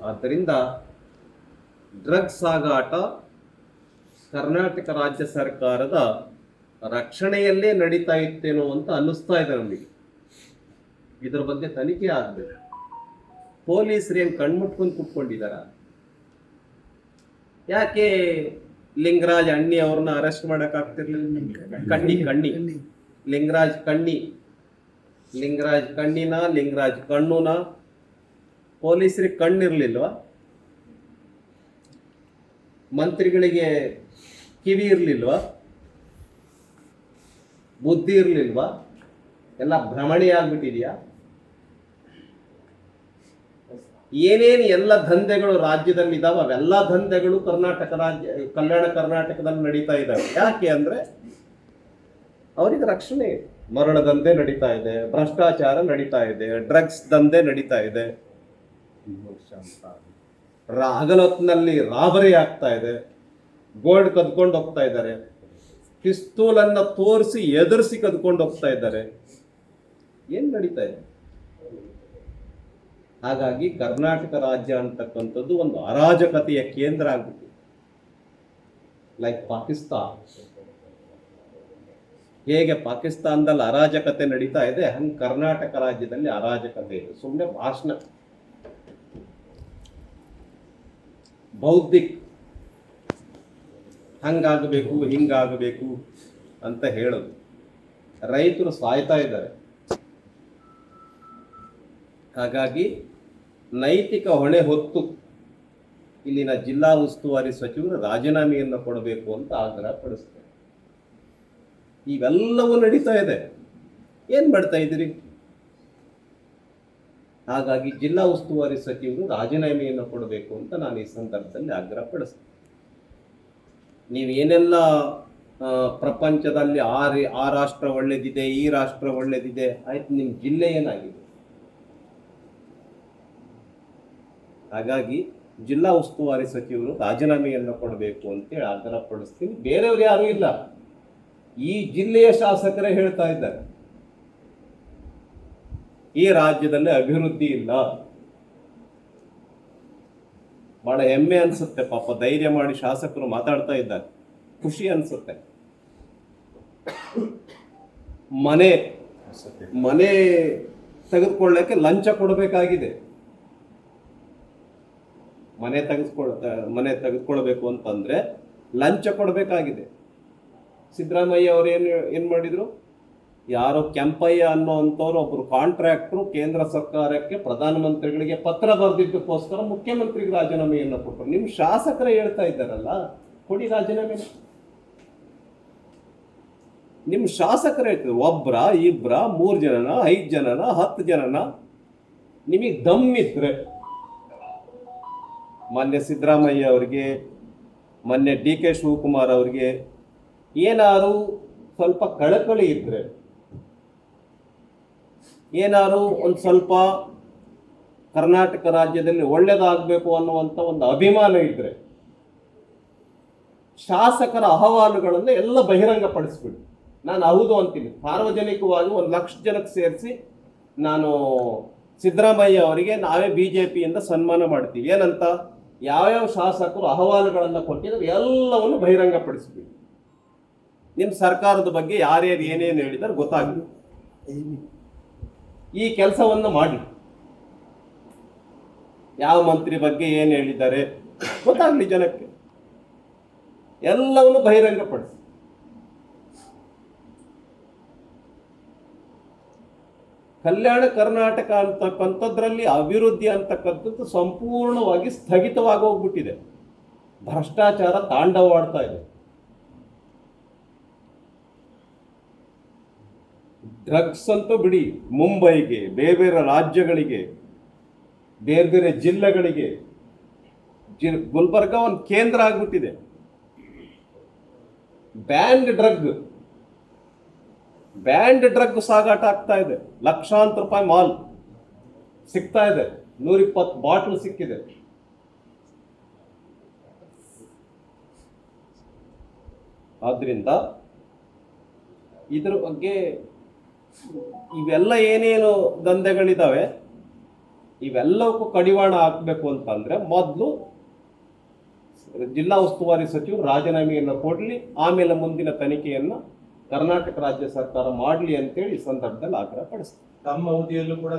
ಆದ್ದರಿಂದ ಡ್ರಗ್ಸ್ ಸಾಗಾಟ ಕರ್ನಾಟಕ ರಾಜ್ಯ ಸರ್ಕಾರದ ರಕ್ಷಣೆಯಲ್ಲೇ ನಡೀತಾ ಇತ್ತೇನೋ ಅಂತ ಅನ್ನಿಸ್ತಾ ಇದೆ ನಮಗೆ. ಇದರ ಬಗ್ಗೆ ತನಿಖೆ ಆಗಬೇಕು. ಪೊಲೀಸರು ಏನು ಕಣ್ಮುಟ್ಕೊಂಡು ಕೂತ್ಕೊಂಡಿದ್ದಾರ? ಯಾಕೆ ಲಿಂಗರಾಜ್ ಅಣ್ಣಿ ಅವ್ರನ್ನ ಅರೆಸ್ಟ್ ಮಾಡಕ್ ಆಗ್ತಿರ್ಲಿಲ್ಲ? ಕಣ್ಣಿ ಲಿಂಗರಾಜ್ ಕಣ್ಣಿನ ಲಿಂಗರಾಜ್ ಕಣ್ಣುನ ಪೊಲೀಸರಿಗೆ ಕಣ್ಣಿರ್ಲಿಲ್ವಾ? ಮಂತ್ರಿಗಳಿಗೆ ಕಿವಿ ಇರ್ಲಿಲ್ವಾ? ಬುದ್ಧಿ ಇರ್ಲಿಲ್ವಾ? ಎಲ್ಲ ಭ್ರಮಣೆ ಆಗ್ಬಿಟ್ಟಿದ್ಯಾ? ಏನೇನು ಎಲ್ಲ ದಂಧೆಗಳು ರಾಜ್ಯದಲ್ಲಿ ಇದಾವೆ ಅವೆಲ್ಲ ದಂಧೆಗಳು ಕಲ್ಯಾಣ ಕರ್ನಾಟಕದಲ್ಲಿ ನಡೀತಾ ಇದ್ದಾವೆ. ಯಾಕೆ ಅಂದ್ರೆ ಅವರಿಗೆ ರಕ್ಷಣೆ. ಮರಣ ದಂಧೆ ನಡೀತಾ ಇದೆ, ಭ್ರಷ್ಟಾಚಾರ ನಡೀತಾ ಇದೆ, ಡ್ರಗ್ಸ್ ದಂಧೆ ನಡೀತಾ ಇದೆ, ಹಗಲೊತ್ತಿನಲ್ಲಿ ರಾಬರಿ ಆಗ್ತಾ ಇದೆ, ಗೋಲ್ಡ್ ಕದ್ಕೊಂಡು ಹೋಗ್ತಾ ಇದ್ದಾರೆ, ಪಿಸ್ತೂಲನ್ನ ತೋರಿಸಿ ಎದುರಿಸಿ ಕದ್ಕೊಂಡು ಹೋಗ್ತಾ ಇದ್ದಾರೆ. ಏನ್ ನಡೀತಾ ಇದೆ? ಹಾಗಾಗಿ ಕರ್ನಾಟಕ ರಾಜ್ಯ ಅಂತಕ್ಕಂಥದ್ದು ಒಂದು ಅರಾಜಕತೆಯ ಕೇಂದ್ರ ಆಗ್ಬಿಟ್ಟು, ಲೈಕ್ ಪಾಕಿಸ್ತಾನ. ಹೇಗೆ ಪಾಕಿಸ್ತಾನದಲ್ಲಿ ಅರಾಜಕತೆ ನಡೀತಾ ಇದೆ, ಹಂಗೆ ಕರ್ನಾಟಕ ರಾಜ್ಯದಲ್ಲಿ ಅರಾಜಕತೆ ಇದೆ. ಸುಮ್ಮನೆ ಭಾಷಣ, ಬೌದ್ಧಿಕ್ ಹಂಗಾಗಬೇಕು ಹಿಂಗಾಗಬೇಕು ಅಂತ ಹೇಳೋದು. ರೈತರು ಸಾಯ್ತಾ ಇದ್ದಾರೆ. ಹಾಗಾಗಿ ನೈತಿಕ ಹೊಣೆ ಹೊತ್ತು ಇಲ್ಲಿನ ಜಿಲ್ಲಾ ಉಸ್ತುವಾರಿ ಸಚಿವರು ರಾಜೀನಾಮೆಯನ್ನು ಕೊಡಬೇಕು ಅಂತ ಆಗ್ರಹ ಪಡಿಸ್ತಾರೆ. ಇವೆಲ್ಲವೂ ನಡೀತಾ ಇದೆ. ಏನ್ ಮಾಡ್ತಾ ಇದ್ದೀರಿ? ಹಾಗಾಗಿ ಜಿಲ್ಲಾ ಉಸ್ತುವಾರಿ ಸಚಿವರು ರಾಜೀನಾಮೆಯನ್ನು ಕೊಡಬೇಕು ಅಂತ ನಾನು ಈ ಸಂದರ್ಭದಲ್ಲಿ ಆಗ್ರಹ ಪಡಿಸ್ತೇನೆ. ನೀವೇನೆಲ್ಲ ಪ್ರಪಂಚದಲ್ಲಿ ಆ ರಾಷ್ಟ್ರ ಒಳ್ಳೇದಿದೆ, ಈ ರಾಷ್ಟ್ರ ಒಳ್ಳೇದಿದೆ, ಆಯ್ತು, ನಿಮ್ಮ ಜಿಲ್ಲೆ ಏನಾಗಿದೆ? ಹಾಗಾಗಿ ಜಿಲ್ಲಾ ಉಸ್ತುವಾರಿ ಸಚಿವರು ರಾಜೀನಾಮೆಯನ್ನು ಕೊಡಬೇಕು ಅಂತೇಳಿ ಆಗ್ರಹ ಪಡಿಸ್ತೀನಿ. ಬೇರೆಯವ್ರು ಯಾರೂ ಇಲ್ಲ, ಈ ಜಿಲ್ಲೆಯ ಶಾಸಕರೇ ಹೇಳ್ತಾ ಇದ್ದಾರೆ ಈ ರಾಜ್ಯದಲ್ಲಿ ಅಭಿವೃದ್ಧಿ ಇಲ್ಲ. ಬಹಳ ಹೆಮ್ಮೆ ಅನ್ಸುತ್ತೆ. ಪಾಪ ಧೈರ್ಯ ಮಾಡಿ ಶಾಸಕರು ಮಾತಾಡ್ತಾ ಇದ್ದಾರೆ, ಖುಷಿ ಅನ್ಸುತ್ತೆ. ಮನೆ ತೆಗೆದುಕೊಳ್ಳಕ್ಕೆ ಲಂಚ ಕೊಡಬೇಕಾಗಿದೆ. ಮನೆ ತೆಗೆದುಕೊಳ್ಬೇಕು ಅಂತಂದ್ರೆ ಲಂಚ ಕೊಡಬೇಕಾಗಿದೆ. ಸಿದ್ದರಾಮಯ್ಯ ಅವರು ಏನ್ ಮಾಡಿದ್ರು? ಯಾರೋ ಕೆಂಪಯ್ಯ ಅನ್ನೋ ಅಂತವ್ರು ಒಬ್ರು ಕಾಂಟ್ರಾಕ್ಟ್ರು ಕೇಂದ್ರ ಸರ್ಕಾರಕ್ಕೆ ಪ್ರಧಾನಮಂತ್ರಿಗಳಿಗೆ ಪತ್ರ ಬರೆದಿದ್ದಕ್ಕೋಸ್ಕರ ಮುಖ್ಯಮಂತ್ರಿಗೆ ರಾಜೀನಾಮೆಯನ್ನು ಕೊಟ್ಟರು. ನಿಮ್ ಶಾಸಕರೇ ಹೇಳ್ತಾ ಇದ್ದಾರಲ್ಲ, ಕೊಡಿ ರಾಜೀನಾಮೆ. ನಿಮ್ ಶಾಸಕರೇ ಹೇಳ್ತಾರೆ, ಒಬ್ರ ಇಬ್ರ 3 ಜನನ 5 ಜನನ 10 ಜನನ ನಿಮಗೆ ದಮ್ಮಿದ್ರೆ, ಮಾನ್ಯ ಸಿದ್ದರಾಮಯ್ಯ ಅವರಿಗೆ, ಮಾನ್ಯ DK ಶಿವಕುಮಾರ್ ಅವರಿಗೆ ಏನಾರು ಸ್ವಲ್ಪ ಕಳಕಳಿ ಇದ್ರೆ, ಏನಾರು ಒಂದು ಸ್ವಲ್ಪ ಕರ್ನಾಟಕ ರಾಜ್ಯದಲ್ಲಿ ಒಳ್ಳೇದಾಗಬೇಕು ಅನ್ನುವಂಥ ಒಂದು ಅಭಿಮಾನ ಇದ್ರೆ, ಶಾಸಕರ ಅಹವಾಲುಗಳನ್ನು ಎಲ್ಲ ಬಹಿರಂಗಪಡಿಸ್ಬಿಡಿ. ನಾನು ಹೌದು ಅಂತೀನಿ. ಸಾರ್ವಜನಿಕವಾಗಿ 1,00,000 ಜನಕ್ಕೆ ಸೇರಿಸಿ ನಾನು ಸಿದ್ದರಾಮಯ್ಯ ಅವರಿಗೆ ನಾವೇ BJPಯಿಂದ ಸನ್ಮಾನ ಮಾಡ್ತೀವಿ. ಏನಂತ? ಯಾವ್ಯಾವ ಶಾಸಕರು ಅಹವಾಲುಗಳನ್ನು ಕೊಟ್ಟಿದ್ರೆ ಎಲ್ಲವನ್ನು ಬಹಿರಂಗಪಡಿಸ್ಬಿಡಿ. ನಿಮ್ಮ ಸರ್ಕಾರದ ಬಗ್ಗೆ ಯಾರ್ಯಾರು ಏನೇನು ಹೇಳಿದಾರೆ ಗೊತ್ತಾಗಲಿ. ಈ ಕೆಲಸವನ್ನು ಮಾಡಿ. ಯಾವ ಮಂತ್ರಿ ಬಗ್ಗೆ ಏನು ಹೇಳಿದ್ದಾರೆ ಗೊತ್ತಾಗ್ಲಿ ಜನಕ್ಕೆ. ಎಲ್ಲವನ್ನು ಬಹಿರಂಗಪಡಿಸಿ. ಕಲ್ಯಾಣ ಕರ್ನಾಟಕ ಅಂತಕ್ಕಂಥದ್ರಲ್ಲಿ ಅಭಿವೃದ್ಧಿ ಅಂತಕ್ಕಂಥದ್ದು ಸಂಪೂರ್ಣವಾಗಿ ಸ್ಥಗಿತವಾಗಿ ಹೋಗ್ಬಿಟ್ಟಿದೆ. ಭ್ರಷ್ಟಾಚಾರ ತಾಂಡವವಾಡ್ತಾ ಇದೆ. ಡ್ರಗ್ಸ್ ಅಂತೂ ಬಿಡಿ, ಮುಂಬೈಗೆ, ಬೇರೆ ಬೇರೆ ರಾಜ್ಯಗಳಿಗೆ, ಬೇರೆ ಬೇರೆ ಜಿಲ್ಲೆಗಳಿಗೆ, ಗುಲ್ಬರ್ಗ ಒಂದು ಕೇಂದ್ರ ಆಗ್ಬಿಟ್ಟಿದೆ. ಬ್ಯಾಂಡ್ ಡ್ರಗ್ ಸಾಗಾಟ ಆಗ್ತಾ ಇದೆ. ಲಕ್ಷಾಂತರ ರೂಪಾಯಿ ಮಾಲ್ ಸಿಗ್ತಾ ಇದೆ. 120 ಬಾಟ್ಲ್ ಸಿಕ್ಕಿದೆ. ಆದ್ರಿಂದ ಇದ್ರ ಬಗ್ಗೆ ಇವೆಲ್ಲ ಏನೇನು ದಂಧೆಗಳಿದಾವೆ ಇವೆಲ್ಲಕ್ಕೂ ಕಡಿವಾಣ ಹಾಕಬೇಕು ಅಂತಂದ್ರೆ ಮೊದಲು ಜಿಲ್ಲಾ ಉಸ್ತುವಾರಿ ಸಚಿವರು ರಾಜೀನಾಮೆಯನ್ನು ಕೊಡಲಿ, ಆಮೇಲೆ ಮುಂದಿನ ತನಿಖೆಯನ್ನು ಕರ್ನಾಟಕ ರಾಜ್ಯ ಸರ್ಕಾರ ಮಾಡಲಿ ಅಂತೇಳಿ ಈ ಸಂದರ್ಭದಲ್ಲಿ ಆಗ್ರಹ ಪಡಿಸ್ತಾರೆ. ತಮ್ಮ ಅವಧಿಯಲ್ಲೂ ಕೂಡ